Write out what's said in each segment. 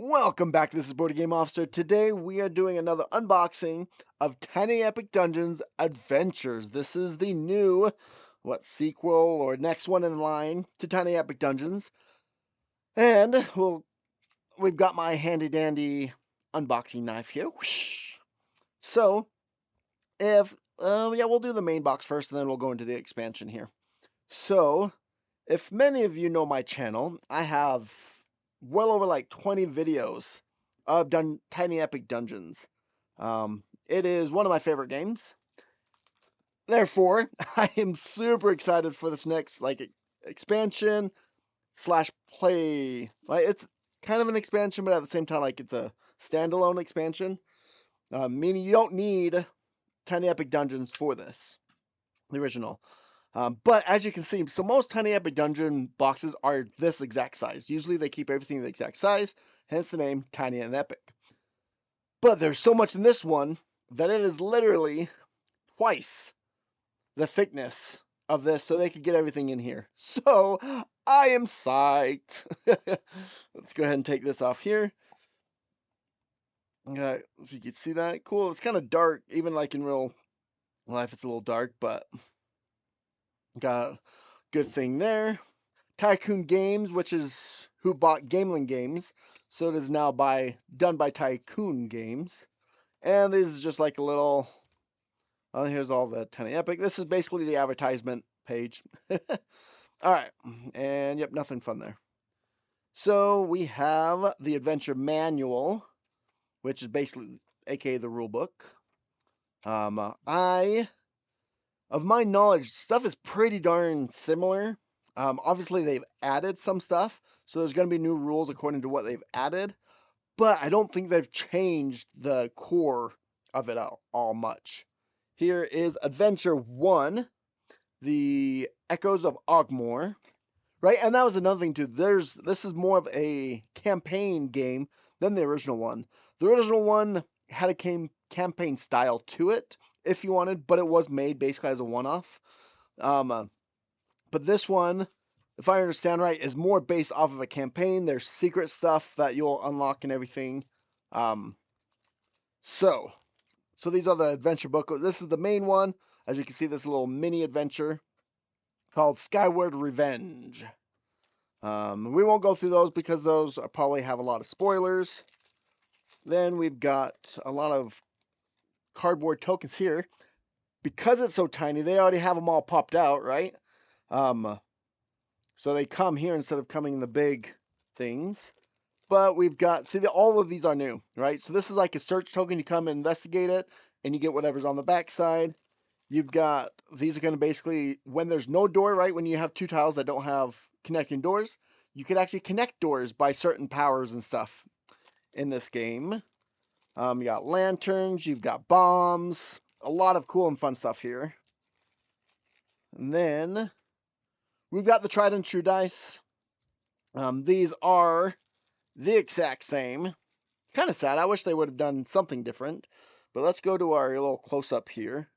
Welcome back. This is Board Game Officer. Today we are doing another unboxing of Tiny Epic Dungeons Adventures. This is the new, sequel or next one in line to Tiny Epic Dungeons. And we've got my handy dandy unboxing knife here. Whoosh. So, we'll do the main box first and then we'll go into the expansion here. So, if many of you know my channel, I have well over like 20 videos of Tiny Epic Dungeons. It is one of my favorite games. Therefore, I am super excited for this next expansion slash play. Like it's kind of an expansion, but at the same time, like it's a standalone expansion. Meaning you don't need Tiny Epic Dungeons for this, the original. But as you can see, so most Tiny Epic Dungeon boxes are this exact size. Usually they keep everything the exact size, hence the name Tiny and Epic. But there's so much in this one that it is literally twice the thickness of this, so they could get everything in here. So I am psyched. Let's go ahead and take this off here. Okay, if you can see that, cool. It's kind of dark, even like in real life, it's a little dark, but got a good thing there. Tycoon Games, which is who bought Gamelin Games, so it is now done by Tycoon Games. And this is just like a little. Oh, here's all the Tiny Epic. This is basically the advertisement page. All right, and yep, nothing fun there. So we have the adventure manual, which is basically aka the rule book. Of my knowledge, stuff is pretty darn similar. Obviously, they've added some stuff, so there's going to be new rules according to what they've added, but I don't think they've changed the core of it all much. Here is Adventure 1, The Echoes of Ogmore, right? And that was another thing, too. This is more of a campaign game than the original one. The original one had a campaign style to it, if you wanted, but it was made basically as a one-off. But this one, if I understand right, is more based off of a campaign. There's secret stuff that you'll unlock and everything. So these are the adventure booklets. This is the main one. As you can see, this little mini adventure called Skyward Revenge. We won't go through those because those probably have a lot of spoilers. Then we've got a lot of cardboard tokens here. Because it's so tiny, they already have them all popped out, right? So they come here instead of coming in the big things. But we've got, all of these are new, right? So this is like a search token. You come and investigate it, and you get whatever's on the back side. You've got, these are going to basically, when there's no door, right? When you have two tiles that don't have connecting doors, you can actually connect doors by certain powers and stuff in this game. You got lanterns, you've got bombs, a lot of cool and fun stuff here. And then we've got the tried and true dice. These are the exact same. Kind of sad. I wish they would have done something different. But let's go to our little close-up here.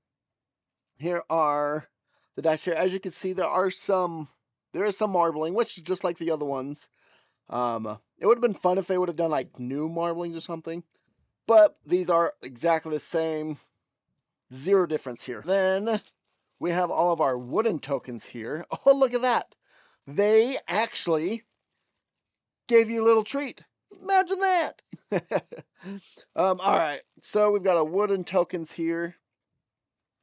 Here are the dice here. As you can see, there is some marbling, which is just like the other ones. It would have been fun if they would have done like new marblings or something. But these are exactly the same. Zero difference here. Then we have all of our wooden tokens here. Oh, look at that. They actually gave you a little treat. Imagine that. All right. So we've got our wooden tokens here.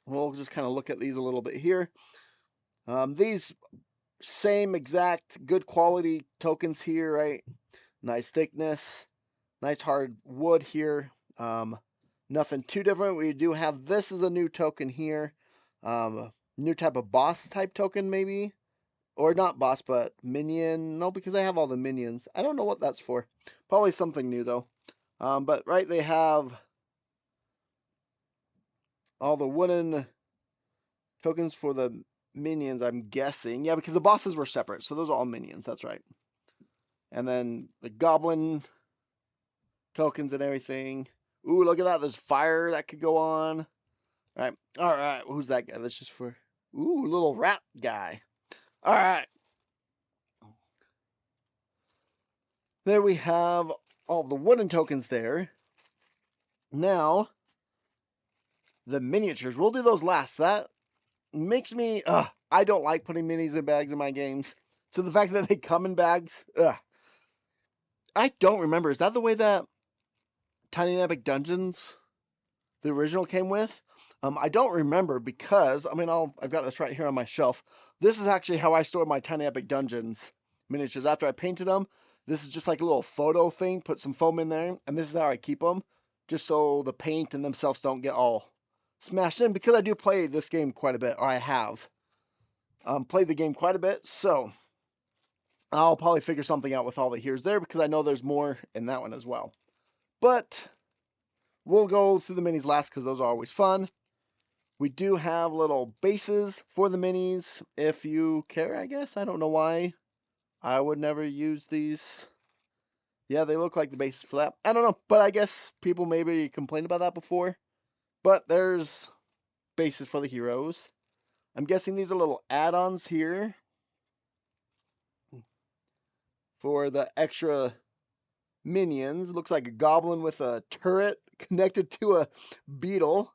We'll just kind of look at these a little bit here. These same exact good quality tokens here, right? Nice thickness. Nice hard wood here. Nothing too different. We do have, this is a new token here. New type of boss type token maybe. Or not boss, but minion. No, because I have all the minions. I don't know what that's for. Probably something new though. But right, they have all the wooden tokens for the minions, I'm guessing. Yeah, because the bosses were separate. So those are all minions. That's right. And then the goblin tokens and everything. Ooh, look at that. There's fire that could go on. All right. Who's that guy? That's just for... Ooh, little rat guy. All right. There we have all the wooden tokens there. Now, the miniatures. We'll do those last. That makes me, I don't like putting minis in bags in my games. So the fact that they come in bags, I don't remember. Is that the way that Tiny Epic Dungeons, the original, came with? I don't remember because, I mean, I've got this right here on my shelf. This is actually how I store my Tiny Epic Dungeons miniatures. After I painted them, this is just like a little photo thing, put some foam in there, and this is how I keep them, just so the paint and themselves don't get all smashed in, because I do play this game quite a bit, or I have played the game quite a bit, so I'll probably figure something out with all the here's there, because I know there's more in that one as well. But we'll go through the minis last, because those are always fun. We do have little bases for the minis, if you care, I guess. I don't know why I would never use these. Yeah, they look like the bases for that. I don't know, but I guess people maybe complained about that before. But there's bases for the heroes. I'm guessing these are little add-ons here for the extra minions. It looks like a goblin with a turret connected to a beetle,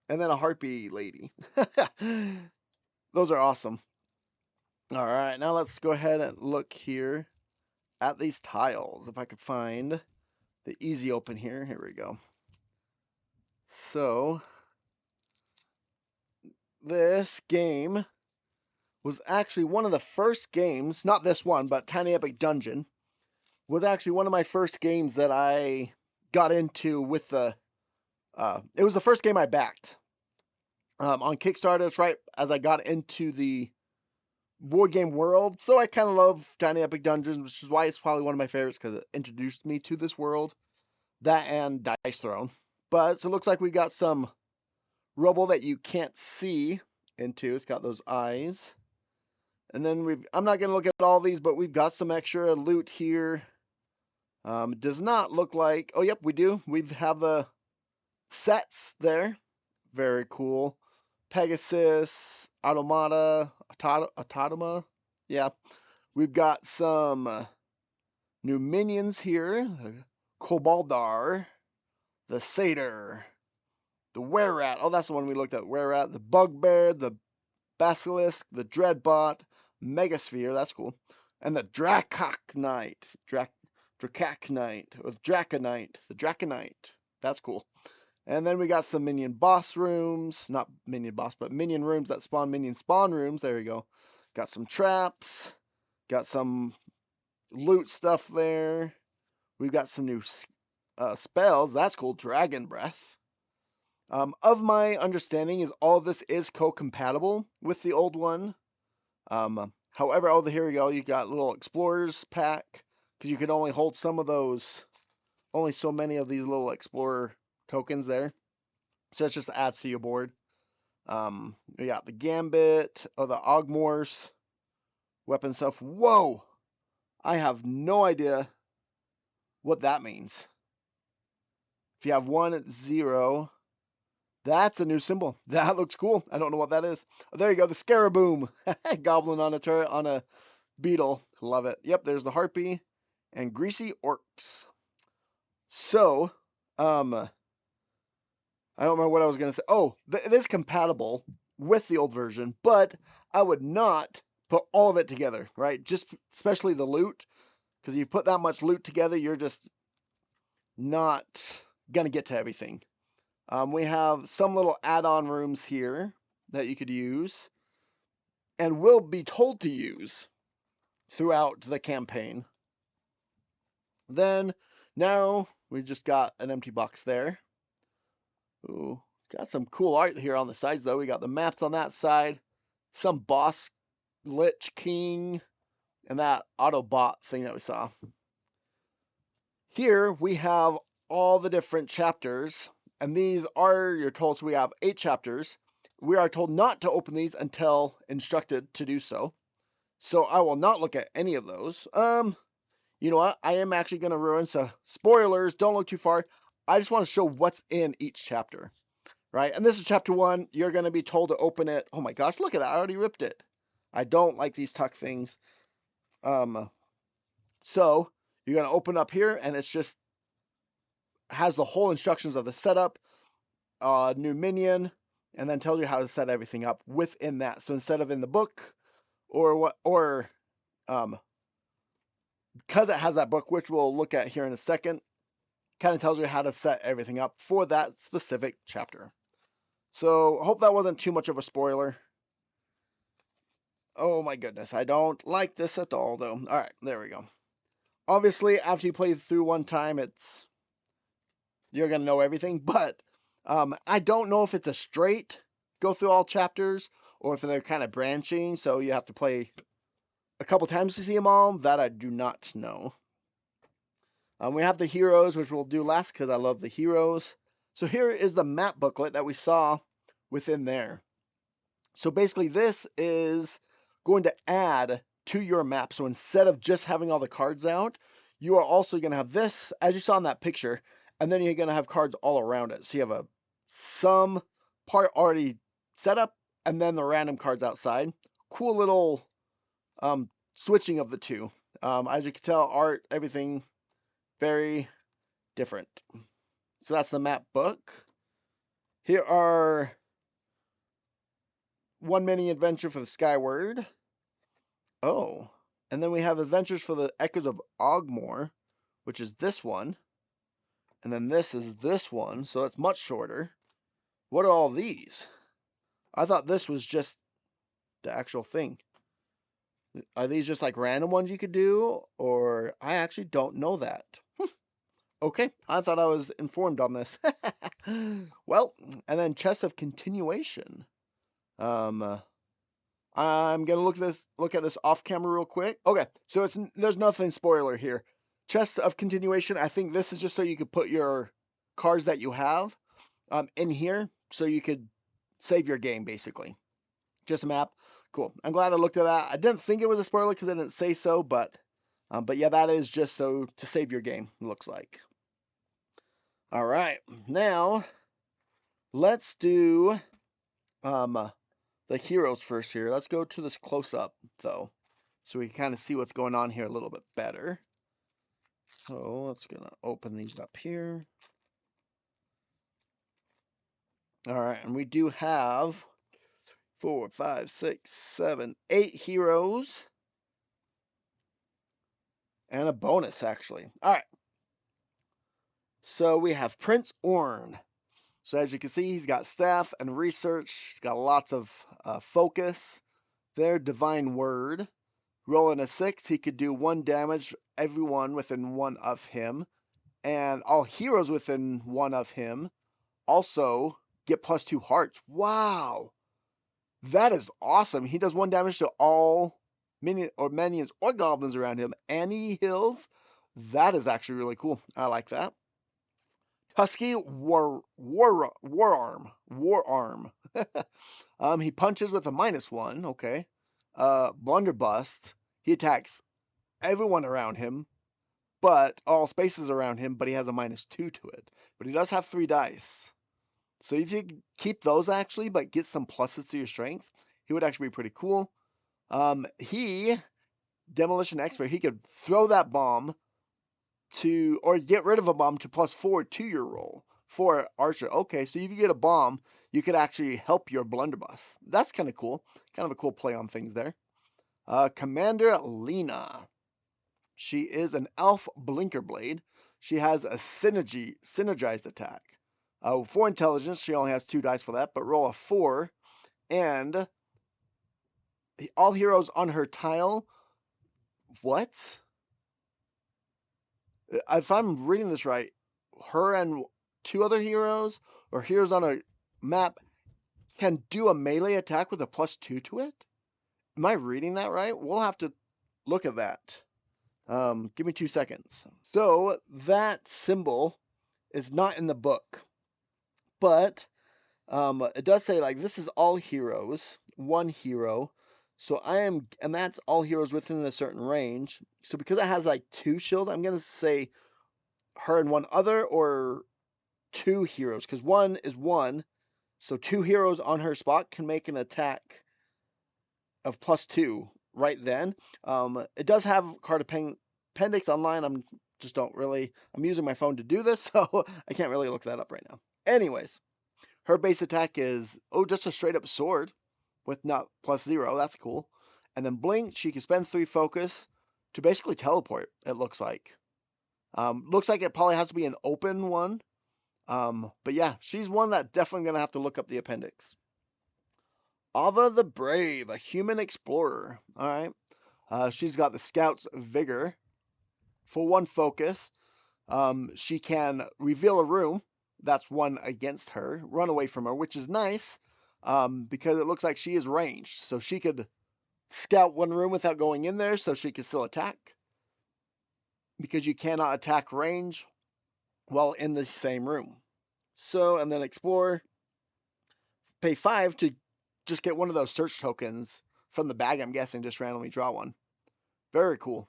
and then a harpy lady. Those are awesome. All right, now let's go ahead and look here at these tiles. If I could find the easy open here. Here we go. So this game was actually one of the first games, not this one, but Tiny Epic Dungeon, was actually one of my first games that I got into with the, it was the first game I backed on Kickstarter. It's right as I got into the board game world. So I kind of love Tiny Epic Dungeons, which is why it's probably one of my favorites, because it introduced me to this world. That and Dice Throne. But so it looks like we got some rubble that you can't see into. It's got those eyes. And then I'm not going to look at all these, but we've got some extra loot here. It does not look like, oh, yep, we do. We have the sets there. Very cool. Pegasus, Automata. Yeah. We've got some new minions here. The Kobaldar, the Satyr, the Were-Rat. Oh, that's the one we looked at. Were-Rat, the Bugbear, the Basilisk, the Dreadbot, Megasphere. That's cool. And the Draconite. Draconite. Or Draconite. The Draconite. That's cool. And then we got some minion boss rooms. Not minion boss, but minion rooms that spawn minion spawn rooms. There we go. Got some traps. Got some loot stuff there. We've got some new spells. That's cool. Dragon Breath. Of my understanding is all of this is co-compatible with the old one. However, oh, here we go. You got little explorers pack, because you can only hold some of those, only so many of these little explorer tokens there. So it just adds to your board. We got the Gambit, or the Ogmores weapon stuff. Whoa! I have no idea what that means. If you have 1, 0, that's a new symbol. That looks cool. I don't know what that is. Oh, there you go, the Scaraboom. Goblin on a turret on a beetle. Love it. Yep, there's the Harpy and Greasy Orcs. So, I don't remember what I was going to say. Oh, it is compatible with the old version, but I would not put all of it together, right? Just especially the loot, because you put that much loot together, you're just not going to get to everything. We have some little add-on rooms here that you could use and will be told to use throughout the campaign. Then, now we just got an empty box there. Ooh, got some cool art here on the sides, though. We got the maps on that side, some boss Lich King, and that Autobot thing that we saw. Here we have all the different chapters, and these are, you're told, so we have 8 chapters. We are told not to open these until instructed to do so. So I will not look at any of those. You know what? I am actually going to ruin, so spoilers, don't look too far. I just want to show what's in each chapter, right? And this is chapter 1. You're going to be told to open it. Oh my gosh, look at that. I already ripped it. I don't like these tuck things. So you're going to open up here, and it's just has the whole instructions of the setup, new minion, and then tells you how to set everything up within that. So instead of in the book or because it has that book, which we'll look at here in a second, kind of tells you how to set everything up for that specific chapter. So hope that wasn't too much of a spoiler. Oh my goodness, I don't like this at all though. All right, there we go. Obviously, after you play through one time, you're gonna know everything. But I don't know if it's a straight go through all chapters or if they're kind of branching, so you have to play a couple times to see them all. That I do not know. We have the heroes, which we'll do last because I love the heroes. So here is the map booklet that we saw within there. So basically, this is going to add to your map. So instead of just having all the cards out, you are also going to have this, as you saw in that picture, and then you're going to have cards all around it. So you have some part already set up, and then the random cards outside. Cool little switching of the two. As you can tell, art, everything very different. So that's the map book. Here are one mini adventure for the Skyward. Oh, and then we have adventures for the Echoes of Ogmore, which is this one. And then this is this one, so it's much shorter. What are all these? I thought this was just the actual thing. Are these just like random ones you could do? Or I actually don't know that. Okay, I thought I was informed on this. Well, and then Chest of Continuation. I'm gonna look at this off camera real quick. Okay, so there's nothing spoiler here. Chest of Continuation. I think this is just so you could put your cards that you have in here, so you could save your game basically. Just a map. Cool. I'm glad I looked at that. I didn't think it was a spoiler because I didn't say so, but yeah, that is just so to save your game. It looks like. All right, now let's do the heroes first here. Let's go to this close up though, so we can kind of see what's going on here a little bit better. So let's gonna open these up here. All right, and we do have 4, 5, 6, 7, 8 heroes and a bonus actually. All right, so we have Prince Orn. So as you can see, he's got staff and research. He's got lots of focus. Their divine word. Rolling a 6, he could do 1 damage everyone within 1 of him, and all heroes within 1 of him also get +2 hearts. Wow, that is awesome. He does 1 damage to all minions or goblins around him, and he heals. That is actually really cool. I like that. Husky Wararm. He punches with a -1. Okay. Blunderbuss. He attacks everyone around him, but all spaces around him, but he has a -2 to it. But he does have 3 dice. So if you keep those actually, but get some pluses to your strength, he would actually be pretty cool. Demolition Expert, he could throw that bomb or get rid of a bomb to +4 to your roll for Archer. Okay, so if you get a bomb, you could actually help your Blunderbuss. That's kind of cool. Kind of a cool play on things there. Commander Lena. She is an elf blinker blade. She has a synergized attack. For intelligence, she only has 2 dice for that, but roll a 4. And all heroes on her tile. What? If I'm reading this right, her and 2 other heroes or heroes on a map can do a melee attack with a +2 to it? Am I reading that right? We'll have to look at that. Give me 2 seconds. So that symbol is not in the book, but it does say like this is all heroes, 1 hero. So and that's all heroes within a certain range. So because it has like 2 shield, I'm gonna say her and 1 other or 2 heroes, because 1 is 1. So 2 heroes on her spot can make an attack of +2 right then. It does have card appendix online. I'm just don't really, I'm using my phone to do this, so I can't really look that up right now. Anyways, her base attack is, just a straight up sword with not +0. That's cool. And then blink, she can spend 3 focus to basically teleport, it looks like. Looks like it probably has to be an open one. But yeah, she's one that definitely going to have to look up the appendix. Ava the Brave, a human explorer. All right. She's got the Scout's Vigor. For 1 focus, she can reveal a room that's one against her, run away from her, which is nice because it looks like she is ranged. So she could scout 1 room without going in there, so she can still attack. Because you cannot attack range while in the same room. So, and then explore, pay 5 to just get one of those search tokens from the bag, I'm guessing, just randomly draw one. Very cool.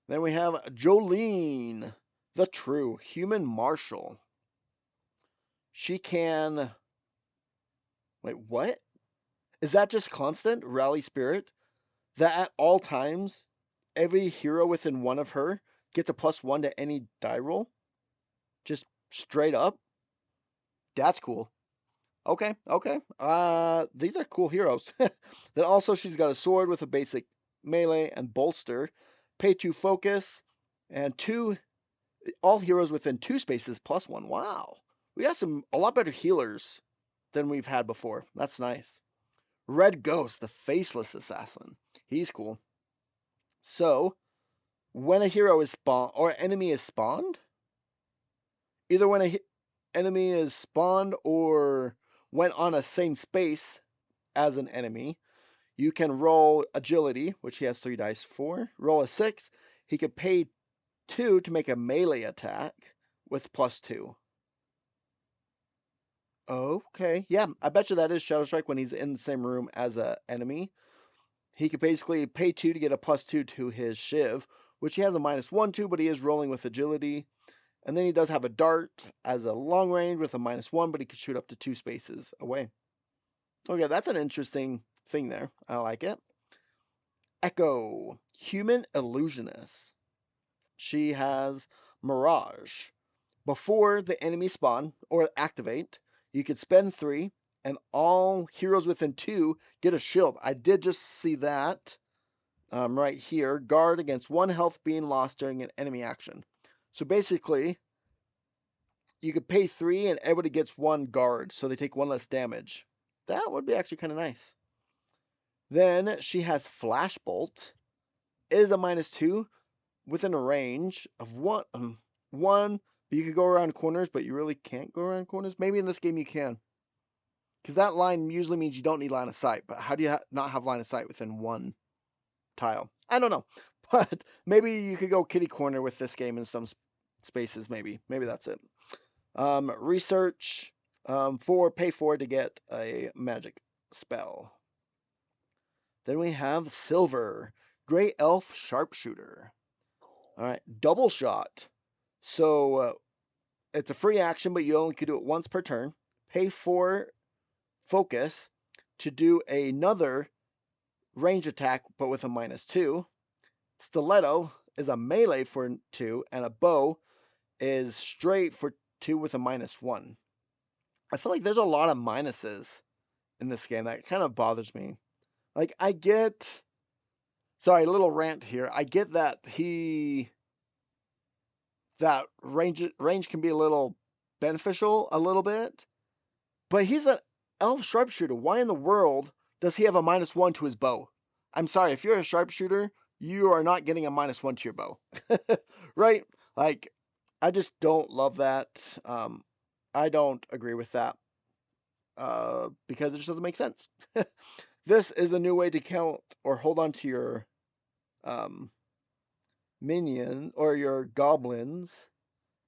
Then we have Jolene, the true human marshal. She can, wait, what? Is that just constant rally spirit? That at all times, every hero within 1 of her gets a +1 to any die roll? Just straight up? That's cool. Okay, okay. These are cool heroes. Then also she's got a sword with a basic melee and bolster, pay 2 focus, and 2 all heroes within 2 spaces +1. Wow. We got a lot better healers than we've had before. That's nice. Red Ghost, the faceless assassin. He's cool. So, when a hero is spawned or enemy is spawned, either when a enemy is spawned or went on a same space as an enemy, you can roll agility, which he has 3 dice for. Roll a 6. He could pay 2 to make a melee attack with +2. Okay, yeah, I bet you that is Shadow Strike when he's in the same room as an enemy. He could basically pay 2 to get a +2 to his Shiv, which he has a -1 to, but he is rolling with agility. And then he does have a dart as a long range with a -1, but he could shoot up to 2 spaces away. Okay, that's an interesting thing there. I like it. Echo, human illusionist. She has Mirage. Before the enemy spawn or activate, you could spend 3, and all heroes within 2 get a shield. I did just see that right here. Guard against 1 health being lost during an enemy action. So basically, you could pay 3 and everybody gets 1 guard, so they take 1 less damage. That would be actually kind of nice. Then she has Flashbolt. It is a -2 within a range of 1. But you could go around corners, but you really can't go around corners. Maybe in this game you can. Because that line usually means you don't need line of sight. But how do you not have line of sight within 1 tile? I don't know. But maybe you could go kitty corner with this game in some spaces, maybe. Maybe that's it. Research, pay 4 to get a magic spell. Then we have Silver, Gray Elf Sharpshooter. All right, double shot. So it's a free action, but you only can do it once per turn. Pay 4 focus to do another range attack, but with a -2. Stiletto is a melee for 2, and a bow is straight for 2 with a -1. I feel like there's a lot of minuses in this game that kind of bothers me. Like, I get, sorry, a little rant here. I get that that range can be a little beneficial a little bit, but he's an elf sharpshooter. Why in the world does he have a -1 to his bow? I'm sorry, if you're a sharpshooter, you are not getting a -1 to your bow. Right? Like, I just don't love that. I don't agree with that because it just doesn't make sense. This is a new way to count or hold on to your minion or your goblins,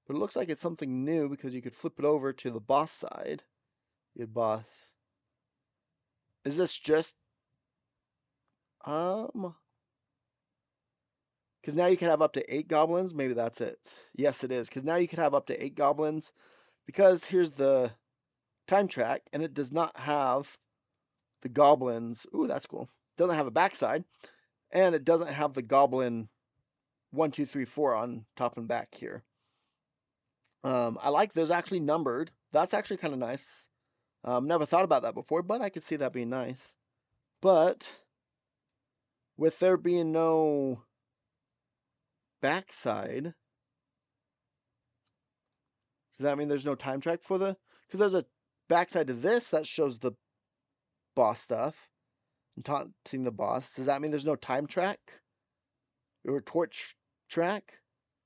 but it looks like it's something new because you could flip it over to the boss side. Your boss. Is this just because now you can have up to 8 goblins? Maybe that's it. Yes, it is, because now you can have up to 8 goblins, because here's the time track, and it does not have the goblins. Ooh, that's cool. Doesn't have a backside, and it doesn't have the goblin 1, 2, 3, 4 on top and back here. I like those actually numbered. That's actually kind of nice. Never thought about that before, but I could see that being nice. But with there being no backside, does that mean there's no time track for the? Because there's a backside to this that shows the boss stuff and taunting the boss. Does that mean there's no time track or torch track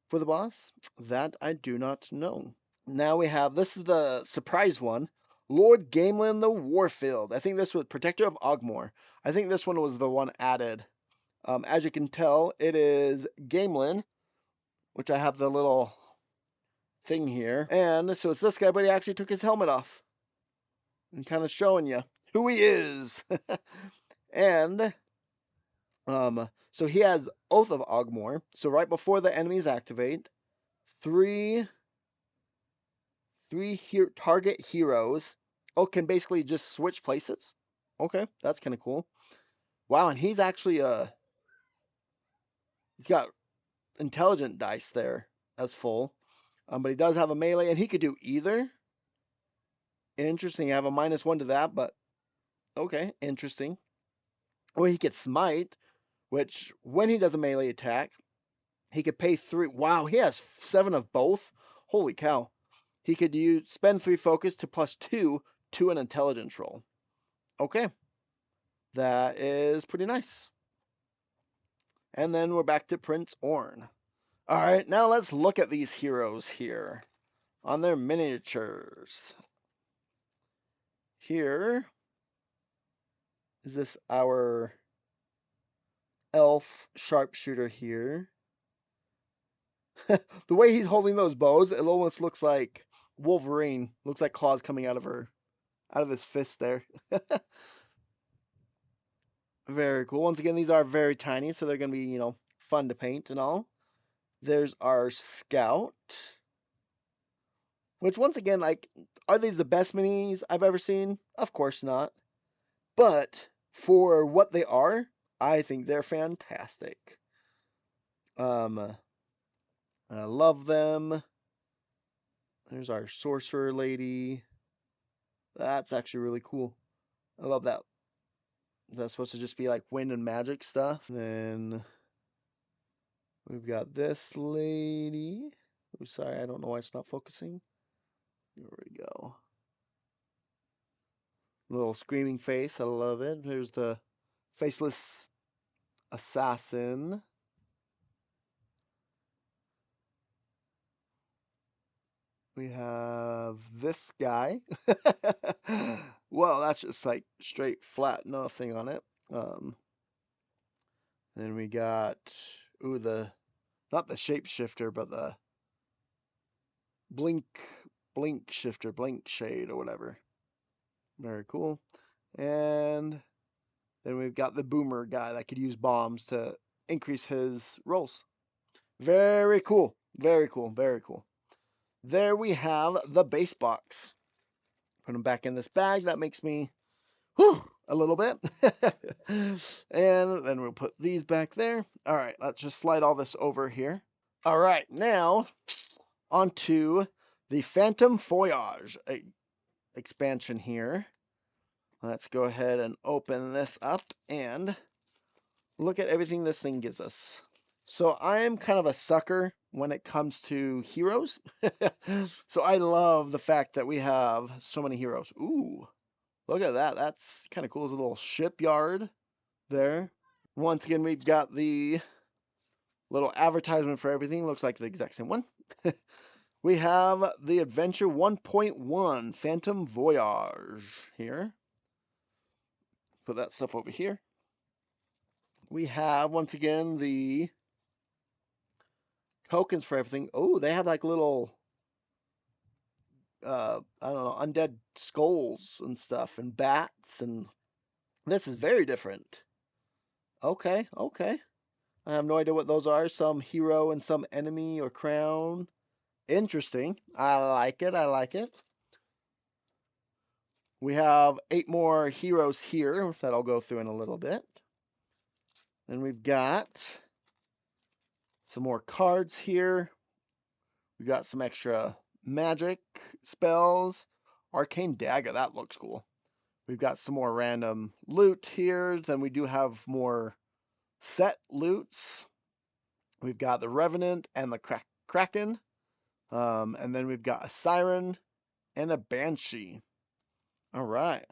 for the boss? That I do not know. Now we have, this is the surprise one, Lord Gamelin the Warfield. I think this was Protector of Ogmore. I think this one was the one added. As you can tell, it is Gamelin, which I have the little thing here. And so it's this guy, but he actually took his helmet off. And kind of showing you who he is. And so he has Oath of Ogmore. So right before the enemies activate, three target heroes can basically just switch places. Okay, that's kind of cool. Wow, and he's actually he's got intelligent dice there as full. But he does have a melee, and he could do either. Interesting. I have a -1 to that, but okay, interesting. Or he could smite, which when he does a melee attack, he could pay 3. Wow, he has 7 of both. Holy cow. He could spend 3 focus to +2 to an intelligence roll. Okay. That is pretty nice. And then we're back to Prince Orn. All right, now let's look at these heroes here on their miniatures. Here is this our elf sharpshooter here. The way he's holding those bows, it almost looks like Wolverine. Looks like claws coming out of his fist there. Very cool. Once again, these are very tiny, so they're going to be, fun to paint and all. There's our scout. Which, once again, like, are these the best minis I've ever seen? Of course not. But for what they are, I think they're fantastic. I love them. There's our sorcerer lady. That's actually really cool. I love that. That's supposed to just be like wind and magic stuff. Then we've got this lady. Oh, sorry, I don't know why it's not focusing. Here we go. Little screaming face. I love it. There's the faceless assassin. We have this guy. Well, that's just like straight flat, nothing on it. Then we got not the shapeshifter, but the blink shifter, blink shade or whatever. Very cool. And then we've got the boomer guy that could use bombs to increase his rolls. Very cool. Very cool. Very cool. There we have the base box. Put them back in this bag. That makes me a little bit. And then we'll put these back there. All right, let's just slide all this over here. All right, now onto the Phantom Voyage expansion here. Let's go ahead and open this up and look at everything this thing gives us. So I'm kind of a sucker when it comes to heroes. So I love the fact that we have so many heroes. Ooh, look at that. That's kind of cool. There's a little shipyard there. Once again, we've got the little advertisement for everything. Looks like the exact same one. We have the Adventure 1.1 Phantom Voyage here. Put that stuff over here. We have, once again, the tokens for everything. Oh, they have like little, I don't know, undead skulls and stuff and bats. And this is very different. Okay, okay. I have no idea what those are. Some hero and some enemy or crown. Interesting. I like it. I like it. We have 8 more heroes here that I'll go through in a little bit. Then we've got Some more cards here. We got some extra magic spells. Arcane Dagger, that looks cool. We've got some more random loot here. Then we do have more set loots. We've got the Revenant and the Kraken. And then we've got a Siren and a Banshee. All right.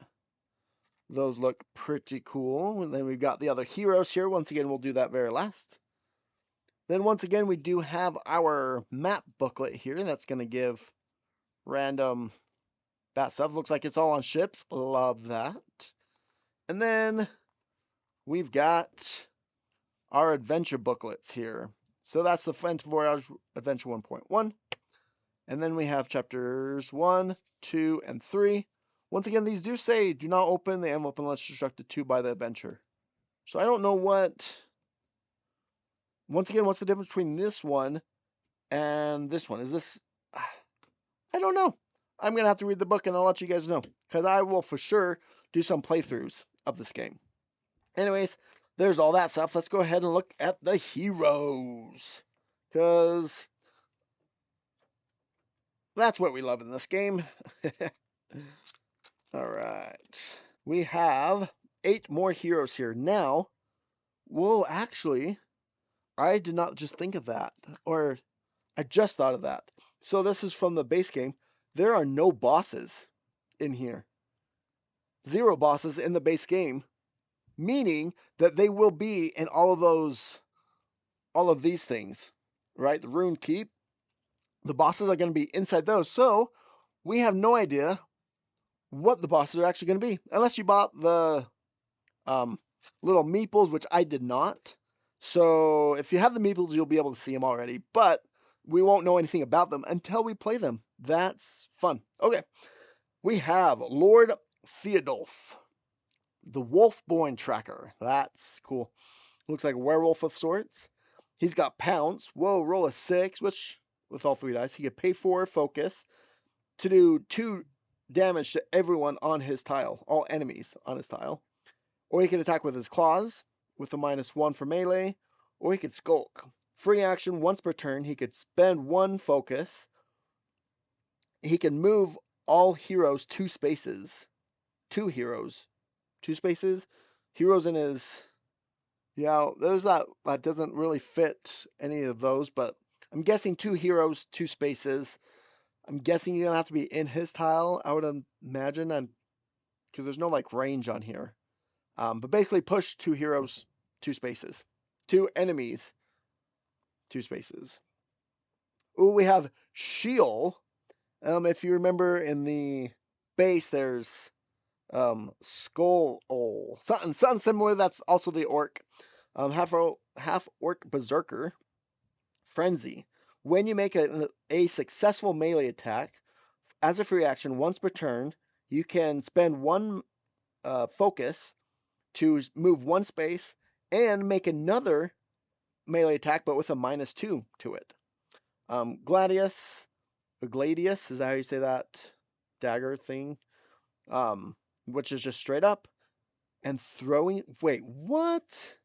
Those look pretty cool. And then we've got the other heroes here. Once again, we'll do that very last. Then once again, we do have our map booklet here. That's going to give random that stuff. Looks like it's all on ships. Love that. And then we've got our adventure booklets here. So that's the French Voyage Adventure 1.1. And then we have chapters 1, 2, and 3. Once again, these do say, do not open the envelope unless instructed to by the adventure. So I don't know what... Once again, what's the difference between this one and this one? Is this... I don't know. I'm going to have to read the book and I'll let you guys know. Because I will for sure do some playthroughs of this game. Anyways, there's all that stuff. Let's go ahead and look at the heroes. Because that's what we love in this game. All right. We have 8 more heroes here. Now, whoa, actually, I did not just think of that. Or I just thought of that. So this is from the base game. There are no bosses in here. 0 bosses in the base game. Meaning that they will be in all of these things. Right? The Rune Keep. The bosses are going to be inside those. So we have no idea what the bosses are actually going to be. Unless you bought the little meeples, which I did not. So if you have the meeples, you'll be able to see them already. But we won't know anything about them until we play them. That's fun. Okay. We have Lord Theodulf, the Wolfborn Tracker. That's cool. Looks like a werewolf of sorts. He's got Pounce. Whoa, roll a 6, which with all 3 dice, he could pay 4 focus to do 2 damage to everyone on his tile, all enemies on his tile. Or he could attack with his claws with a -1 for melee, or he could skulk. Free action once per turn, he could spend 1 focus. He can move all heroes 2 spaces. 2 heroes. 2 spaces. Heroes in his... Yeah, there's that doesn't really fit any of those, but I'm guessing 2 heroes, 2 spaces. I'm guessing you're going to have to be in his tile, I would imagine, because there's no like range on here. But basically push 2 heroes, 2 spaces. 2 enemies, 2 spaces. Ooh, we have Sheol. If you remember in the base, there's Skull something similar. That's also the orc. Half orc berserker. Frenzy. When you make a successful melee attack, as a free action once per turn, you can spend 1 focus to move 1 space and make another melee attack, but with a -2 to it. Gladius is that how you say that dagger thing? Which is just straight up. And throwing, wait, what?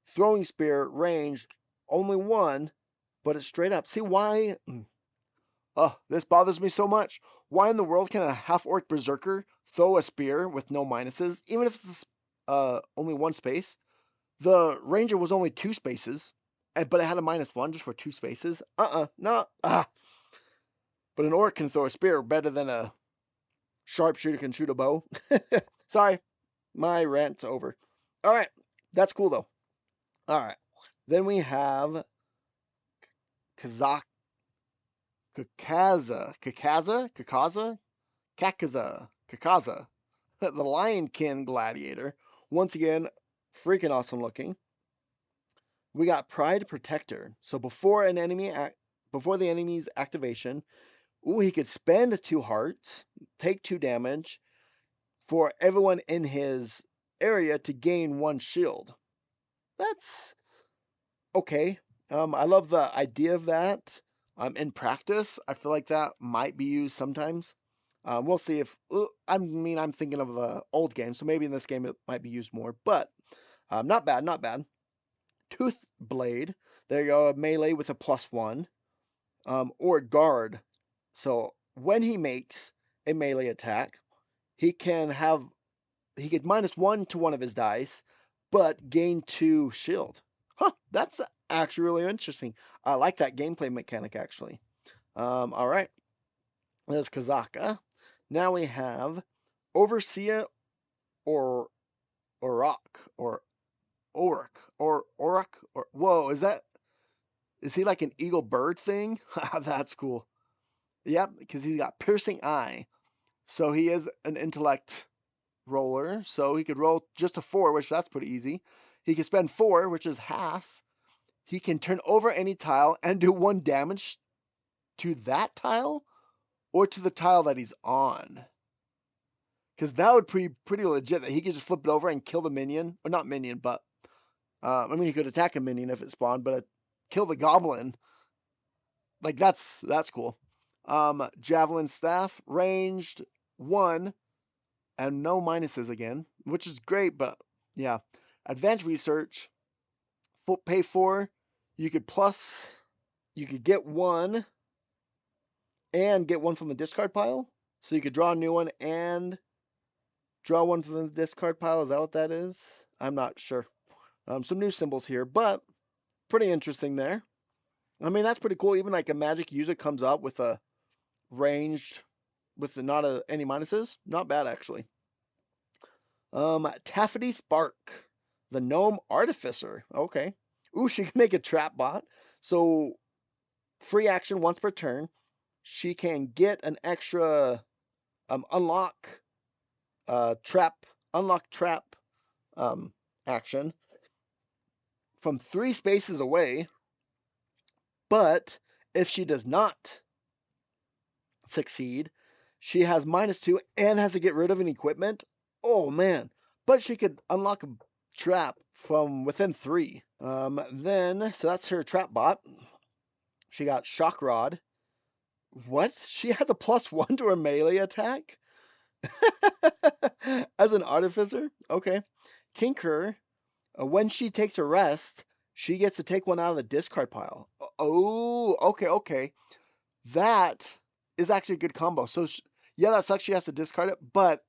Throwing spear, ranged, only 1, but it's straight up. See why? Oh, this bothers me so much. Why in the world can a half-orc berserker throw a spear with no minuses, even if it's only 1 space? The ranger was only 2 spaces, but it had a -1 just for 2 spaces. No. But an orc can throw a spear better than a sharpshooter can shoot a bow. Sorry, my rant's over. All right, that's cool though. All right, then we have Kakaza, the Lionkin Gladiator. Once again, freaking awesome looking. We got Pride Protector. So before the enemy's activation, he could spend 2 hearts, take 2 damage for everyone in his area to gain 1 shield. That's okay. I love the idea of that. In practice, I feel like that might be used sometimes. We'll see if... I'm thinking of the old game, so maybe in this game it might be used more. But not bad, not bad. Toothblade. There you go, melee with a +1, or guard. So when he makes a melee attack, he can get -1 to one of his dice, but gain 2 shield. Huh, that's actually really interesting. I like that gameplay mechanic actually. All right, there's Kazaka. Now we have Overseer or Orok or Orok or whoa, is he like an eagle bird thing? That's cool. Yep, because he's got piercing eye. So he is an intellect roller. So he could roll just a 4, which that's pretty easy. He can spend 4, which is half. He can turn over any tile and do 1 damage to that tile or to the tile that he's on. Because that would be pretty legit that he could just flip it over and kill the minion. Or not minion, but I mean, he could attack a minion if it spawned, but kill the goblin. Like that's cool. Javelin staff, ranged 1, and no minuses again, which is great. But yeah, advanced research, pay 4. You could get 1 and get 1 from the discard pile. So you could draw a new one and draw 1 from the discard pile. Is that what that is? I'm not sure. Some new symbols here, but pretty interesting there. I mean, that's pretty cool. Even like a magic user comes up with a ranged with any minuses. Not bad actually. Taffety Spark, the gnome artificer. Okay. Ooh, she can make a trap bot. So free action once per turn. She can get an extra unlock trap action from 3 spaces away. But if she does not succeed, she has -2 and has to get rid of an equipment. Oh man! But she could unlock a trap from within 3. So that's her trap bot. She got Shock Rod. What? She has a +1 to her melee attack? As an artificer? Okay. Tinker. When she takes a rest, she gets to take 1 out of the discard pile. Oh, okay. That is actually a good combo. So, yeah, that sucks. She has to discard it, but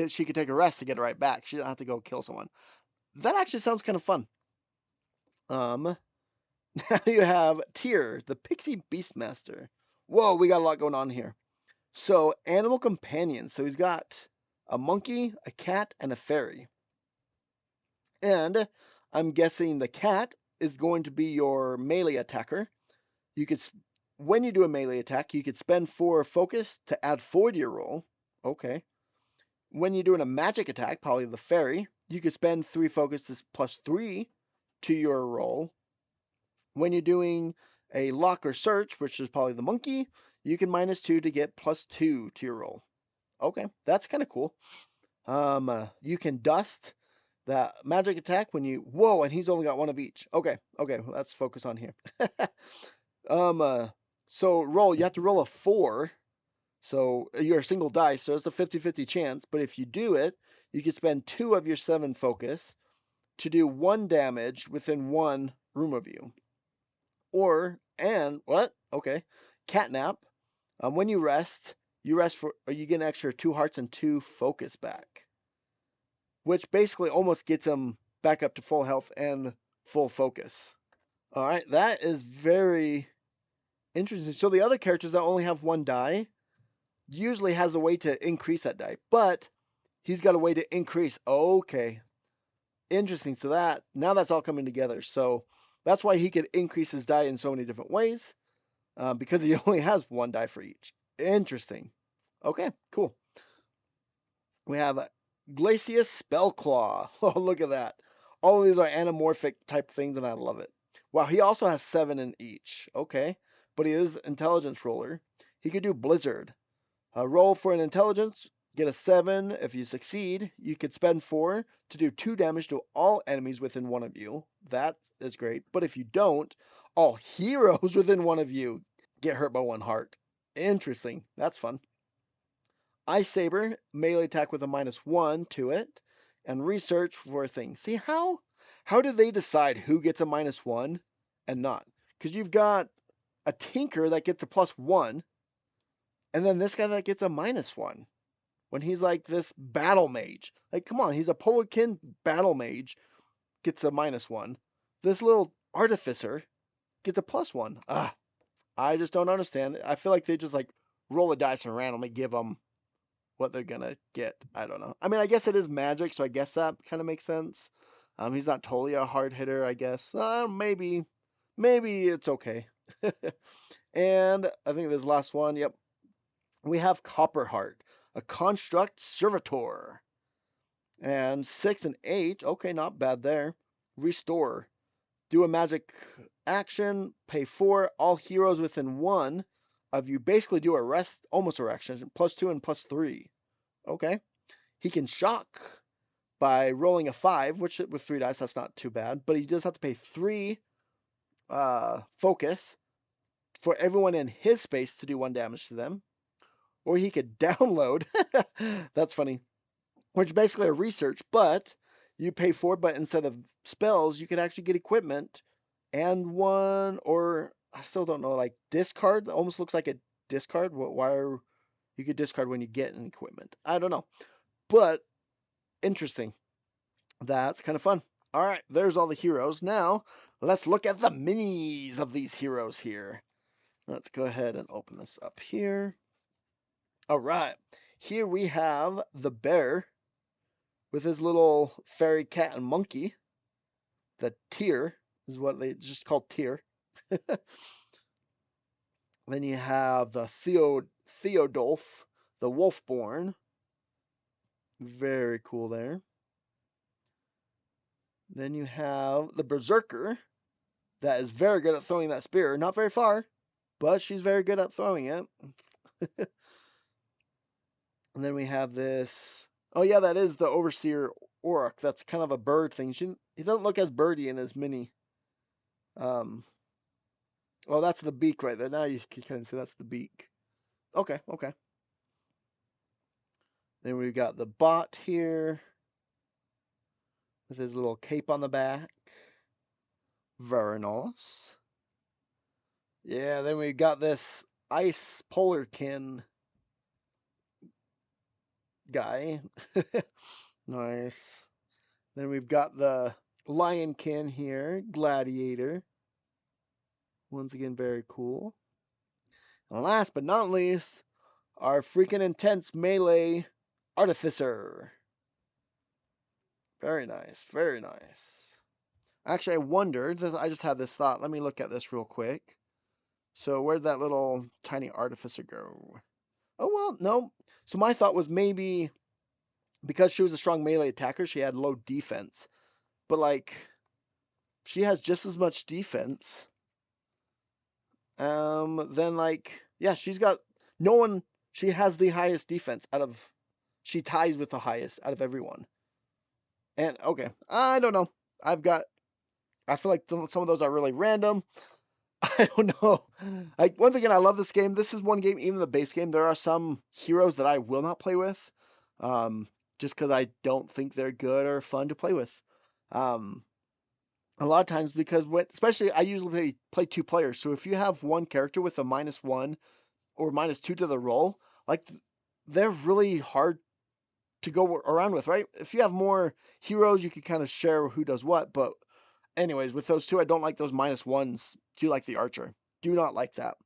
she could take a rest to get it right back. She doesn't have to go kill someone. That actually sounds kind of fun. Now you have Tyr, the Pixie Beastmaster. Whoa, we got a lot going on here. So, animal companions. So he's got a monkey, a cat, and a fairy. And I'm guessing the cat is going to be your melee attacker. When you do a melee attack, you could spend 4 focus to add 4 to your roll. Okay. When you're doing a magic attack, probably the fairy, you could spend 3 focus to +3 to your roll. When you're doing a lock or search, which is probably the monkey, you can -2 to get +2 to your roll. Okay, that's kind of cool. You can dust that magic attack when you whoa, and he's only got 1 of each. Okay, well, let's focus on here. So you have to roll a 4. So you're a single dice, so it's a 50-50 chance. But if you do it, you can spend 2 of your 7 focus to do 1 damage within 1 room of you. Okay, catnap. When you rest you get an extra 2 hearts and 2 focus back, which basically almost gets him back up to full health and full focus. All right, that is very interesting. So the other characters that only have 1 die usually has a way to increase that die, but he's got a way to increase. Okay, interesting. So now that's all coming together. So that's why he could increase his die in so many different ways, because he only has 1 die for each. Interesting. Okay, cool. We have Glacius Spellclaw. Oh, look at that. All of these are anamorphic type things, and I love it. Wow, he also has 7 in each. Okay, but he is intelligence roller. He could do Blizzard. Roll for an intelligence, get a 7. If you succeed, you could spend 4 to do 2 damage to all enemies within 1 of you. That is great. But if you don't, all heroes within 1 of you get hurt by 1 heart. Interesting. That's fun. Ice Saber, melee attack with a -1 to it, and research for things. See, how do they decide who gets a -1 and not? Because you've got a Tinker that gets a +1, and then this guy that gets a -1 when he's like this battle mage. Like, come on, he's a Polekin battle mage, gets a -1. This little artificer gets a +1. Ah, I just don't understand. I feel like they just like roll the dice and randomly give them what they're gonna get. I don't know. I mean, I guess it is Magic, so I guess that kind of makes sense. He's not totally a hard hitter, I guess. Maybe it's okay. And I think this last one. Yep, we have Copperheart, a construct servitor, and 6 and 8. Okay, not bad there. Restore. Do a magic action, pay 4. All heroes within 1 of you basically do a rest, almost a reaction, +2 and +3. Okay. He can shock by rolling a 5, which with 3 dice, that's not too bad. But he does have to pay 3 focus for everyone in his space to do 1 damage to them. Or he could download, that's funny, which basically a research, but you pay 4, but instead of spells, you can actually get equipment and 1, or I still don't know, like discard. Almost looks like a discard. Why are you could discard when you get an equipment? I don't know, but interesting. That's kind of fun. All right, there's all the heroes. Now let's look at the minis of these heroes here. Let's go ahead and open this up here. All right, here we have the bear with his little fairy cat and monkey. The Tyr is what they just called Tyr. Then you have the Theodulf, the Wolfborn. Very cool there. Then you have the Berserker that is very good at throwing that spear. Not very far, but she's very good at throwing it. And then we have this. Oh yeah, that is the Overseer Orc. That's kind of a bird thing. He doesn't look as birdy in his mini. Oh, that's the beak right there. Now you can kind of see that's the beak. Okay. Then we've got the bot here with his little cape on the back. Very nice. Yeah, then we got this ice polarkin guy. Nice. Then we've got the lionkin here, gladiator. Once again, very cool. And last but not least, our freaking intense melee artificer. Very nice, very nice. Actually, I wondered, I just had this thought. Let me look at this real quick. So where'd that little tiny artificer go? Oh, well, no. So my thought was maybe because she was a strong melee attacker, she had low defense. But, like, she has just as much defense. Then, like, yeah, she has the highest defense she ties with the highest out of everyone. And, okay, I don't know. I feel like some of those are really random. I don't know. Like, once again, I love this game. This is one game, even the base game, there are some heroes that I will not play with, just because I don't think they're good or fun to play with. A lot of times because especially I usually play 2 players. So if you have one character with a -1 or -2 to the roll, like they're really hard to go around with, right? If you have more heroes, you can kind of share who does what. But anyways, with those 2, I don't like those -1s. Do like the archer. Do not like that.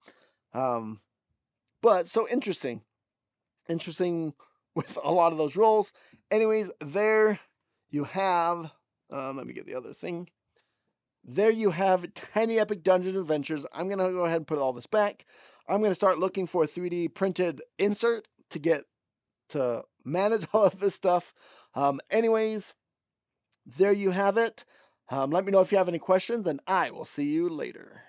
But so interesting with a lot of those rolls. Anyways, there you have. Let me get the other thing. There you have Tiny Epic Dungeons Adventures. I'm going to go ahead and put all this back. I'm going to start looking for a 3D printed insert to manage all of this stuff. Anyways, there you have it. Let me know if you have any questions, and I will see you later.